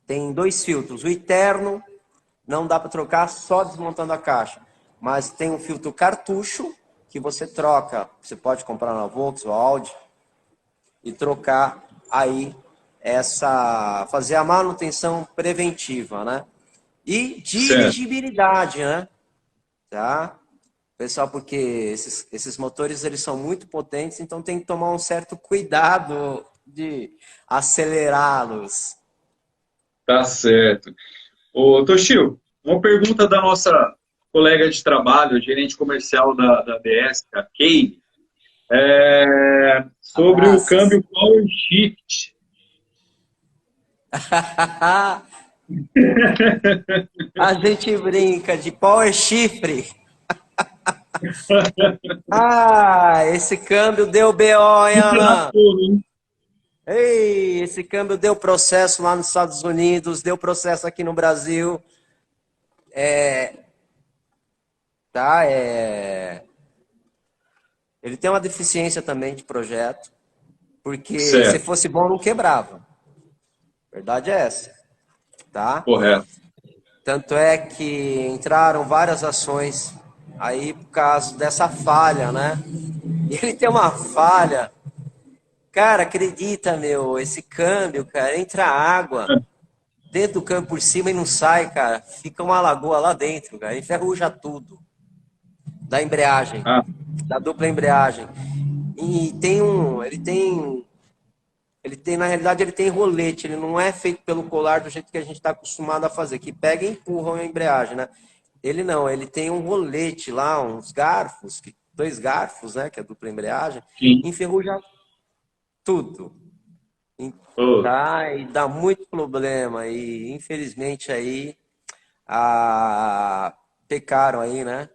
Tem 2 filtros. O interno não dá para trocar só desmontando a caixa. Mas tem um filtro cartucho que você troca. Você pode comprar na Volks ou Audi e trocar aí fazer a manutenção preventiva, né? E Certo. dirigibilidade, né? Tá? Pessoal, porque esses motores eles são muito potentes, então tem que tomar um certo cuidado de acelerá-los. Tá certo. Ô, Toshio, uma pergunta da nossa colega de trabalho, gerente comercial da DS, a Kay, sobre o Abraços. câmbio Power Shift. A gente brinca de power chifre. Esse câmbio deu BO, hein, Alan? Hein? Ei, esse câmbio deu processo lá nos Estados Unidos, deu processo aqui no Brasil. Tá? Ele tem uma deficiência também de projeto, porque se Certo, fosse bom não quebrava. Verdade é essa, tá? correto. Tanto é que entraram várias ações aí por causa dessa falha, né? E ele tem uma falha. Cara, acredita, meu, esse câmbio, cara, entra água dentro do câmbio por cima e não sai, cara. Fica uma lagoa lá dentro, cara. Enferruja tudo. Da embreagem, Ah, da dupla embreagem. E na realidade, ele tem rolete, ele não é feito pelo colar do jeito que a gente está acostumado a fazer, que pega e empurra a embreagem, né? Ele não, ele tem um rolete lá, uns garfos, 2 garfos, né, que é a dupla embreagem, sim. enferruja tudo. Oh, Tá? E dá muito problema. E infelizmente aí pecaram aí, né?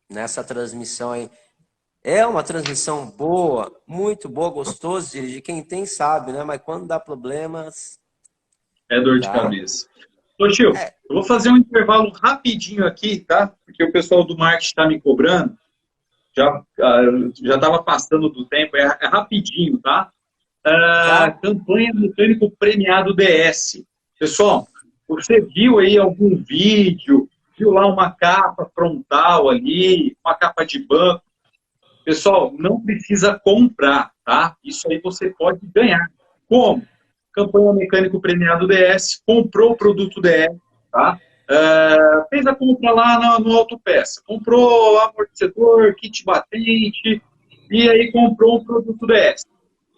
Nessa transmissão aí. É uma transmissão boa, muito boa, gostoso de dirigir. Quem tem sabe, né? Mas quando dá problemas, é dor de tá? cabeça. Toshio, eu vou fazer um intervalo rapidinho aqui, tá? Porque o pessoal do marketing está me cobrando. Já estava passando do tempo, é rapidinho, tá? Tá? Campanha Mecânico Premiado DS. Pessoal, você viu aí algum vídeo, viu lá uma capa frontal ali, uma capa de banco? Pessoal, não precisa comprar, tá? Isso aí você pode ganhar. Como? Campanha Mecânico Premiado DS, comprou o produto DS, tá? fez a compra lá no Autopeça, comprou amortecedor, kit batente, e aí comprou um produto DS.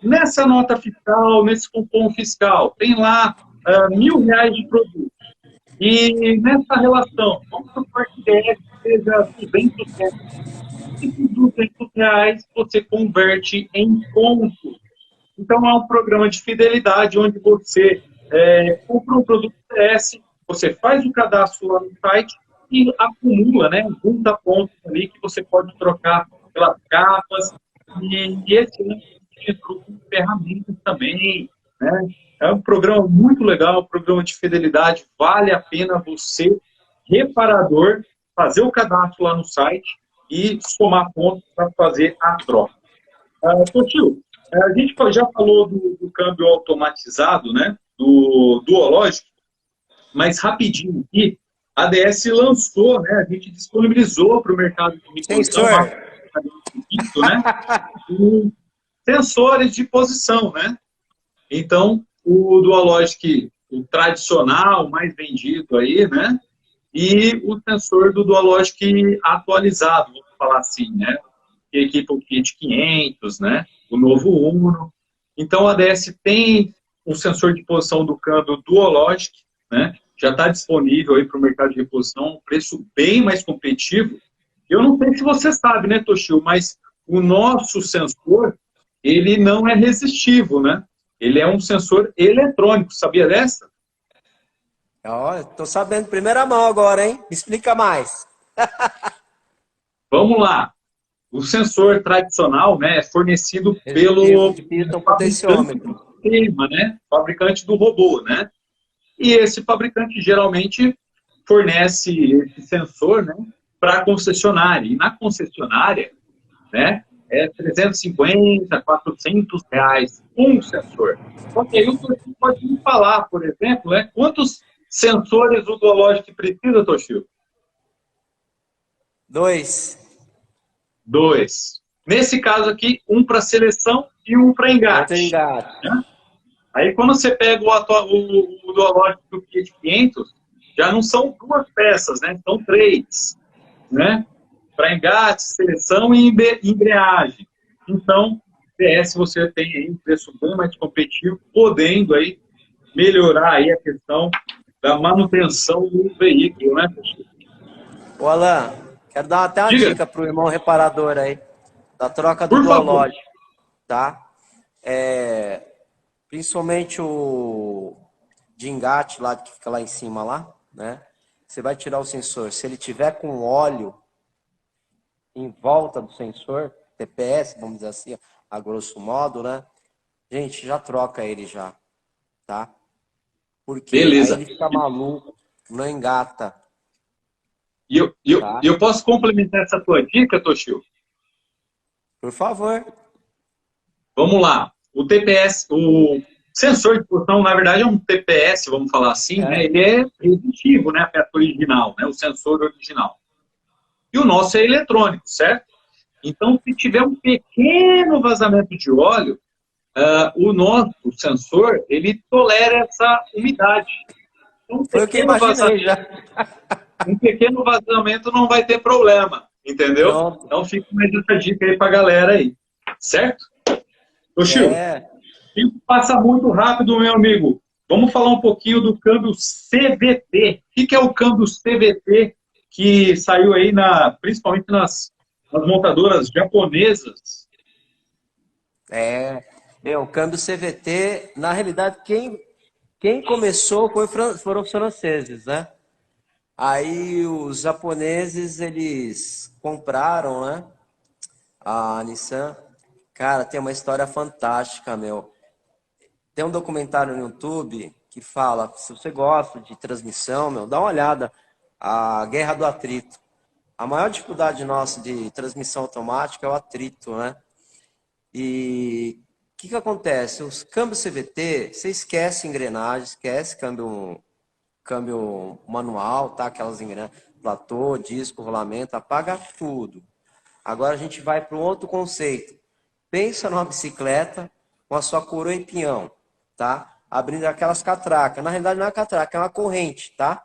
Nessa nota fiscal, nesse cupom fiscal, tem lá R$ 1.000 de produto. E nessa relação, vamos supor que DS seja R$ 200. Esses R$ 200 você converte em pontos. Então, é um programa de fidelidade onde você compra um produto DS, você faz o cadastro lá no site e acumula, né, junta pontos ali que você pode trocar pelas capas. E esse ano entrou com ferramentas também, né? É um programa muito legal, um programa de fidelidade. Vale a pena você, reparador, fazer o cadastro lá no site e somar pontos para fazer a troca. Tio, a gente já falou do câmbio automatizado, né? Do duológico, mas rapidinho aqui, a ADS lançou, né? A gente disponibilizou para o mercado de reposição, Sensor. né? Sensores de posição, né? Então, o Dualogic, o tradicional, mais vendido aí, né? E o sensor do Dualogic atualizado, vamos falar assim, né? Que equipa o Kit 500, né? O novo Uno. Então, a ADS tem um sensor de posição do câmbio Duologic, né? Já está disponível aí para o mercado de reposição, um preço bem mais competitivo. Eu não sei se você sabe, né, Toshio, mas o nosso sensor, ele não é resistivo, né? Ele é um sensor eletrônico, sabia dessa? Ó, tô sabendo de primeira mão agora, hein? Me explica mais. Vamos lá. O sensor tradicional, né, é fornecido Resistível pelo de pista, um fabricante potenciômetro. do sistema, né? Fabricante do robô, né? E esse fabricante geralmente fornece esse sensor, né, para a concessionária. E na concessionária, né, é 350, R$ 400 um sensor. Só que aí o Toshio pode me falar, por exemplo, né, quantos sensores o Duologic precisa, Toshio? 2. Dois. Nesse caso aqui, um para seleção e um para Outro engate. engate. Né? Aí quando você pega o Duologic do Kit 500, já não são duas peças, né? São três, né? Para engate, seleção e embreagem. Então, PS você tem aí um preço bem mais competitivo, podendo aí melhorar aí a questão da manutenção do veículo, né? Ô, Alan, quero dar até uma Diga, dica pro irmão reparador aí, da troca do por favor. duológico, tá? Principalmente o de engate lá, que fica lá em cima lá, né? Você vai tirar o sensor. Se ele tiver com óleo em volta do sensor, TPS, vamos dizer assim, a grosso modo, né? Gente, já troca ele já, tá? Porque aí Beleza. ele fica maluco, não engata, E tá? eu posso complementar essa tua dica, Toshio? Por favor. Vamos lá. O TPS, o sensor de posição, na verdade, é um TPS, vamos falar assim, né? É. Ele é resistível, né? A peça original, né? O sensor original. E o nosso é eletrônico, certo? Então, se tiver um pequeno vazamento de óleo, o nosso sensor, ele tolera essa umidade. Então, Foi o que eu imaginei já. um pequeno vazamento não vai ter problema, entendeu? Pronto. Então, fica mais essa dica aí para a galera aí, certo? Ô, Chico, É. o tempo passa muito rápido, meu amigo. Vamos falar um pouquinho do câmbio CVT. O que é o câmbio CVT que saiu aí, principalmente nas montadoras japonesas? O câmbio CVT, na realidade, quem começou foram os franceses, né? Aí os japoneses, eles compraram, né? A Nissan. Cara, tem uma história fantástica, meu. Tem um documentário no YouTube que fala, se você gosta de transmissão, meu, dá uma olhada. A Guerra do Atrito. A maior dificuldade nossa de transmissão automática é o atrito, né? E o que acontece? Os câmbios CVT, você esquece engrenagem, esquece câmbio manual, tá? Aquelas engrenagens, platô, disco, rolamento, apaga tudo. Agora a gente vai para um outro conceito. Pensa numa bicicleta com a sua coroa e pinhão, tá? Abrindo aquelas catracas. Na realidade não é catraca, é uma corrente, tá?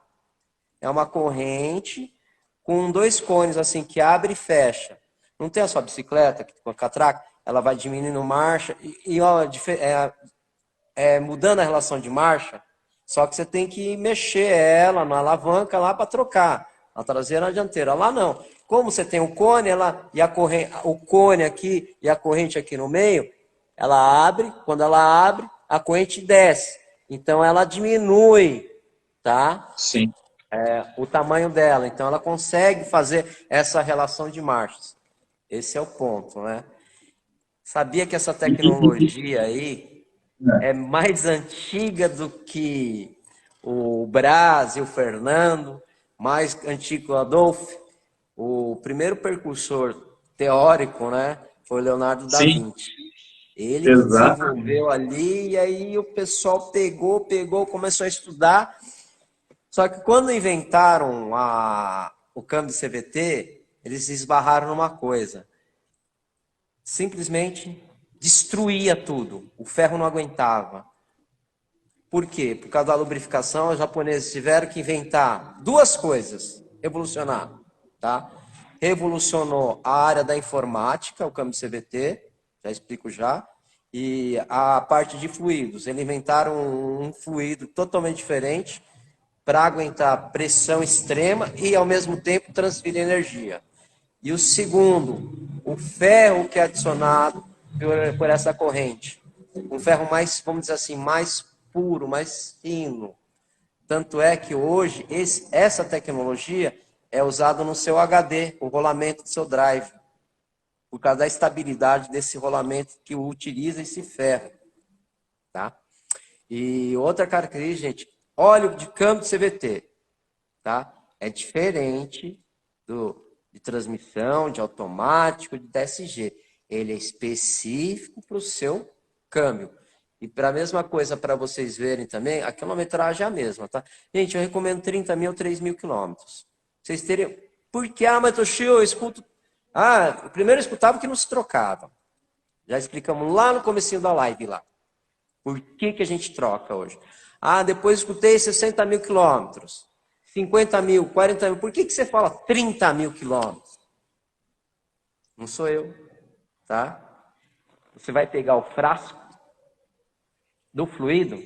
é uma corrente com dois cones assim que abre e fecha. Não tem a sua bicicleta com a catraca? Ela vai diminuindo marcha e ó, mudando a relação de marcha, só que você tem que mexer ela na alavanca lá para trocar, a traseira e a dianteira. Lá não. Como você tem o cone, o cone aqui e a corrente aqui no meio, ela abre, quando ela abre, a corrente desce. Então ela diminui, tá? Sim. O tamanho dela. Então ela consegue fazer essa relação de marchas. Esse é o ponto, né? Sabia que essa tecnologia aí é mais antiga do que o Brás e o Fernando, mais antigo que o Adolfo? O primeiro percursor teórico, né, foi o Leonardo da Sim, Vinci. Ele que exatamente. desenvolveu ali, e aí o pessoal pegou, começou a estudar. Só que quando inventaram o câmbio CVT, eles esbarraram numa coisa. Simplesmente destruía tudo. O ferro não aguentava. Por quê? Por causa da lubrificação, os japoneses tiveram que inventar duas coisas, revolucionar, tá? Revolucionou a área da informática, o câmbio CVT, já explico já, e a parte de fluidos. Eles inventaram um fluido totalmente diferente para aguentar pressão extrema e, ao mesmo tempo, transferir energia. E o segundo, o ferro que é adicionado por essa corrente. Um ferro mais, vamos dizer assim, mais puro, mais fino. Tanto é que hoje essa tecnologia é usada no seu HD, o rolamento do seu drive, por causa da estabilidade desse rolamento que utiliza esse ferro. Tá? E outra característica, gente, óleo de câmbio CVT. Tá? É diferente de transmissão, de automático, de DSG. Ele é específico para o seu câmbio. E para a mesma coisa, para vocês verem também, a quilometragem é a mesma, tá? Gente, eu recomendo 30 mil, 3 mil quilômetros. Vocês teriam... Por que? Mas Toshio, eu escuto... Primeiro eu escutava que não se trocava. Já explicamos lá no comecinho da live lá. Por que a gente troca hoje? Depois escutei 60 mil quilômetros. 50 mil, 40 mil. Por que você fala 30 mil quilômetros? Não sou eu, tá? Você vai pegar o frasco do fluido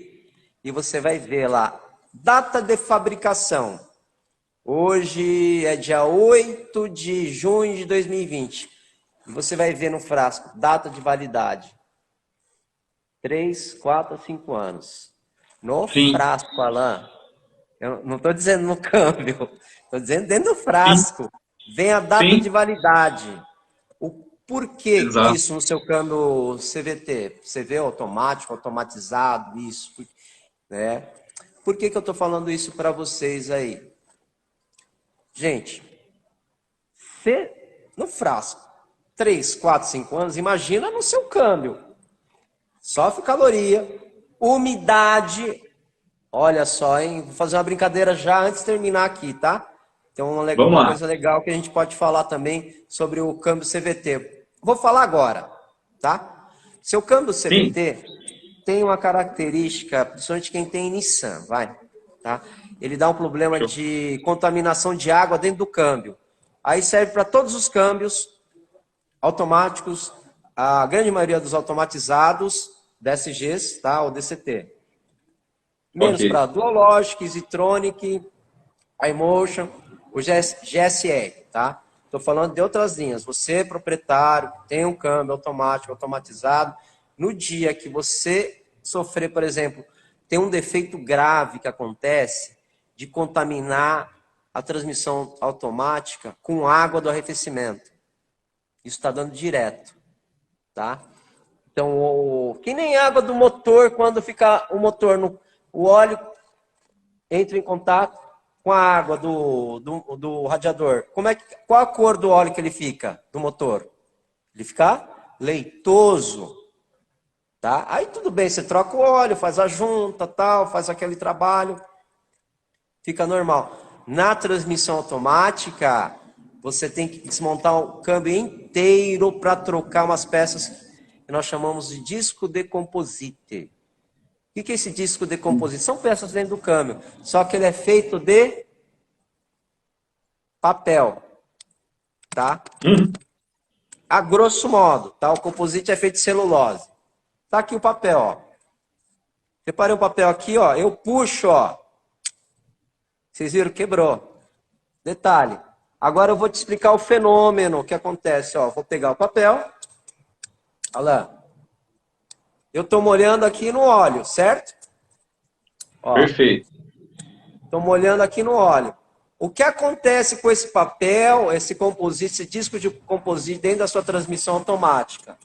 e você vai ver lá, data de fabricação. Hoje é dia 8 de junho de 2020. E você vai ver no frasco, data de validade. 3, 4, 5 anos. No Sim, frasco, Alain. Eu não estou dizendo no câmbio. Estou dizendo dentro do sim, frasco. Vem a data sim, de validade. O porquê exato. isso no seu câmbio CVT? Você vê automático, automatizado, isso. Né? Por que eu estou falando isso para vocês aí? Gente, no frasco, 3, 4, 5 anos, imagina no seu câmbio. Sofre caloria, umidade. Olha só, hein? Vou fazer uma brincadeira já antes de terminar aqui, tá? Tem Vamos uma lá. coisa legal que a gente pode falar também sobre o câmbio CVT. Vou falar agora, tá? Seu câmbio Sim, CVT tem uma característica, principalmente quem tem Nissan, vai, tá? Ele dá um problema show. de contaminação de água dentro do câmbio. Aí serve para todos os câmbios automáticos, a grande maioria dos automatizados, DSGs, tá? Ou DCT. Ok. Menos para Dualogic, Zitronic, iMotion, o GSR, tá? Estou falando de outras linhas. Você, proprietário, tem um câmbio automático, automatizado, no dia que você sofrer, por exemplo, tem um defeito grave que acontece de contaminar a transmissão automática com água do arrefecimento. Isso está dando direto, tá? Então, que nem água do motor, quando fica o motor, o óleo entra em contato com a água do radiador. Qual a cor do óleo que ele fica, do motor? Ele fica leitoso, tá? Aí tudo bem, você troca o óleo, faz a junta, tal, faz aquele trabalho, fica normal. Na transmissão automática, você tem que desmontar o câmbio inteiro para trocar umas peças que nós chamamos de disco de composite. O que é esse disco de composite? São peças dentro do câmbio, só que ele é feito de papel, tá? A grosso modo, tá? O composite é feito de celulose. Tá aqui o papel, ó. Separei o papel aqui, ó. Eu puxo, ó. Vocês viram? Quebrou. Detalhe. Agora eu vou te explicar o fenômeno que acontece, ó. Vou pegar o papel. Olha lá. Eu tô molhando aqui no óleo, certo? Ó. Perfeito. Tô molhando aqui no óleo. O que acontece com esse papel, esse composite, esse disco de composite dentro da sua transmissão automática?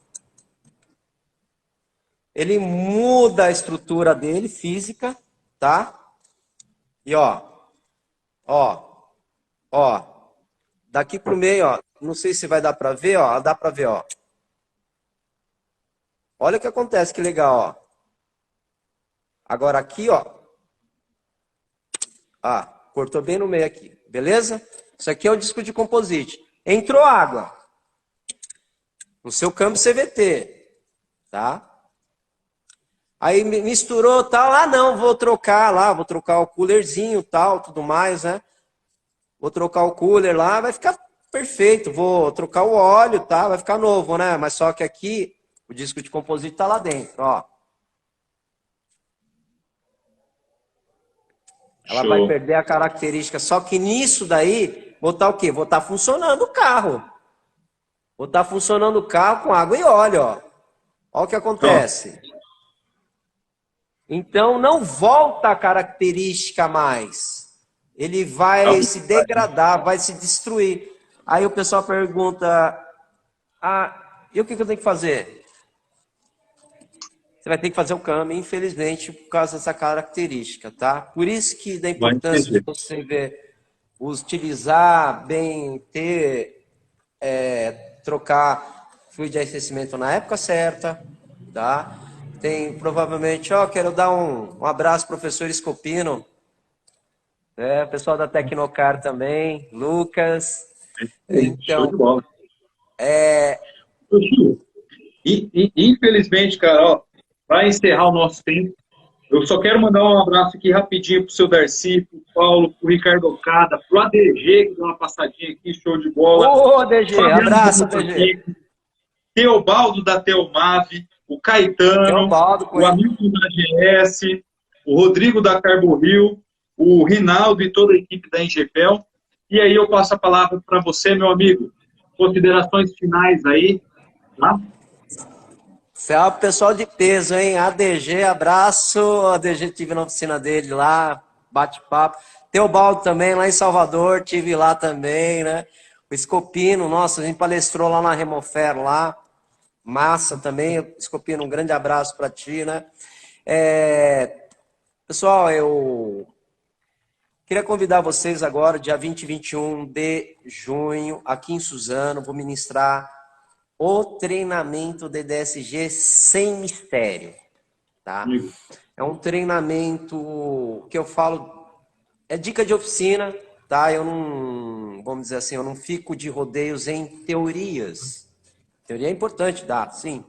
Ele muda a estrutura dele, física, tá? E ó, daqui pro meio, ó, não sei se vai dar para ver, ó, dá para ver, ó. Olha o que acontece, que legal, ó. Agora aqui, ó. Ah, cortou bem no meio aqui, beleza? Isso aqui é o disco de composite. Entrou água no seu campo CVT, tá? Aí misturou tal, ah não, vou trocar lá, vou trocar o coolerzinho tal, tudo mais, né? Vou trocar o cooler lá, vai ficar perfeito, vou trocar o óleo, tá? Vai ficar novo, né? Mas só que aqui, o disco de composite tá lá dentro, ó. Ela vai perder a característica, só que nisso daí, vou estar o quê? Vou estar funcionando o carro. Vou estar funcionando o carro com água e óleo, ó. Olha o que acontece. Então, não volta a característica mais. Ele vai se degradar, vai se destruir. Aí o pessoal pergunta, e o que eu tenho que fazer? Você vai ter que fazer o câmbio, infelizmente, por causa dessa característica, tá? Por isso que da importância de você ver, utilizar bem, trocar fluido de aquecimento na época certa, tá? Tem provavelmente, ó, quero dar um abraço pro professor Scopino, pessoal da Tecnocar também, Lucas. Então, show de bola. Infelizmente, cara, ó, para encerrar o nosso tempo, eu só quero mandar um abraço aqui rapidinho pro seu Darcy, pro Paulo, pro Ricardo Okada, pro ADG, que deu uma passadinha aqui, show de bola. Ô, ADG, abraço, ADG. Teobaldo da Teomave, o Caetano, o Hamilton da GS, o Rodrigo da Carboril, o Rinaldo e toda a equipe da Engepel. E aí eu passo a palavra para você, meu amigo. Considerações finais aí, tá? Pessoal de peso, hein? ADG, abraço. ADG, tive na oficina dele lá, bate-papo. Teobaldo também, lá em Salvador, tive lá também, né? O Scopino, nossa, a gente palestrou lá na Remofer lá. Massa também, Scopino, um grande abraço para ti, né? Pessoal, eu queria convidar vocês agora, dia 20 e 21 de junho, aqui em Suzano, vou ministrar o treinamento DDSG sem mistério, tá? É um treinamento que eu falo, é dica de oficina, tá? Eu não, vamos dizer assim, eu não fico de rodeios em teorias. Teoria é importante dar, sim.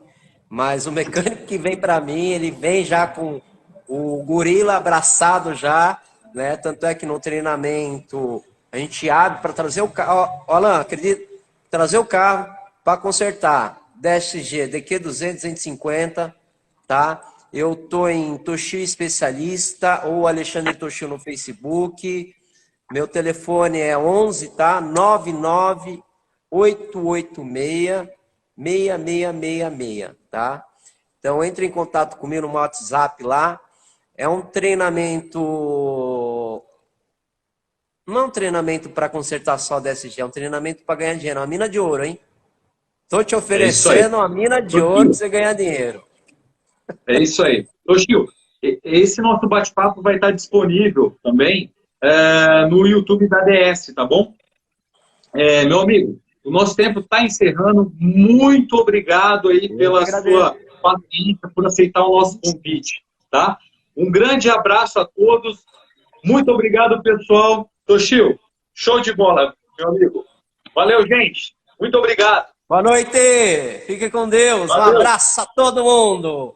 Mas o mecânico que vem para mim, ele vem já com o gorila abraçado já, né? Tanto é que no treinamento a gente abre para trazer o carro. Alan, acredito, trazer o carro para consertar. DSG, DQ200, 250, tá? Eu tô em Toshio Especialista ou Alexandre Toshio no Facebook. Meu telefone é 11, tá? 99886-6666, tá? Então, entre em contato comigo no WhatsApp lá. É um treinamento... Não é um treinamento para consertar só DSG, é um treinamento para ganhar dinheiro. É uma mina de ouro, hein? Estou te oferecendo uma mina de ouro para você ganhar dinheiro. É isso aí. Ô, Gil, esse nosso bate-papo vai estar disponível também no YouTube da DS, tá bom? Meu amigo, o nosso tempo está encerrando. Muito obrigado aí pela sua paciência, por aceitar o nosso convite, tá? Um grande abraço a todos. Muito obrigado, pessoal. Toshio, show de bola, meu amigo. Valeu, gente. Muito obrigado. Boa noite. Fique com Deus. Valeu. Um abraço a todo mundo.